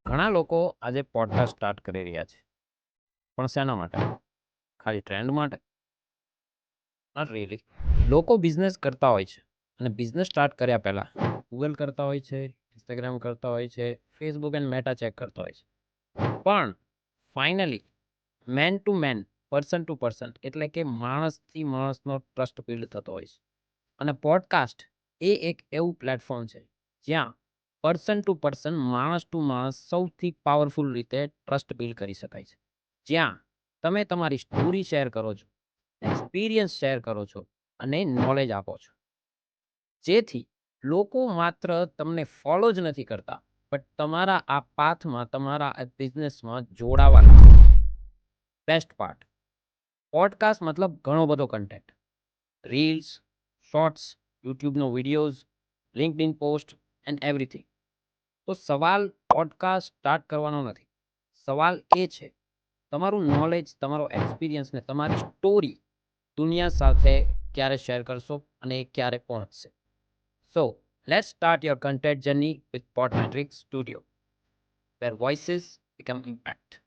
ઘણા લોકો આજે પોડકાસ્ટ સ્ટાર્ટ કરી રહ્યા છે, પણ શેના માટે? ખાલી ટ્રેન્ડ માટે? Not really. લોકો બિઝનેસ કરતા હોય છે અને બિઝનેસ સ્ટાર્ટ કર્યા પહેલા ગૂગલ કરતા હોય છે, ઇન્સ્ટાગ્રામ કરતા હોય છે, ફેસબુક એન્ડ મેટા ચેક કરતા હોય છે. પણ finally man to man, person to person, એટલે કે માણસથી માણસનો ટ્રસ્ટ બિલ્ડ થતો હોય છે. અને પોડકાસ્ટ એ એક એવું પ્લેટફોર્મ છે જ્યાં પર્સન ટુ પર્સન, માણસ ટુ માણસ સૌથી પાવરફુલ રીતે ટ્રસ્ટ બિલ્ડ કરી શકાય છે. જ્યાં તમે તમારી સ્ટોરી શેર કરો છો, એક્સપિરિયન્સ શેર કરો છો અને નોલેજ આપો છો. જેથી લોકો માત્ર તમને ફોલો જ નથી કરતા, બટ તમારા આ પાથમાં, તમારા આ બિઝનેસમાં જોડાવા લાગે. બેસ્ટ પાર્ટ, પોડકાસ્ટ મતલબ ઘણો બધો કન્ટેન્ટ, રીલ્સ, શોર્ટ્સ, યુટ્યુબનો videos, LinkedIn post and everything. તો સવાલ પોડકાસ્ટ સ્ટાર્ટ કરવાનો નથી. સવાલ એ છે, તમારું નોલેજ, તમારો એક્સપિરિયન્સ ને તમારી સ્ટોરી દુનિયા સાથે ક્યારે શેર કરશો અને એ ક્યારે પહોંચશે. So let's start your content journey with Podmetrics Studio, where voices become impact.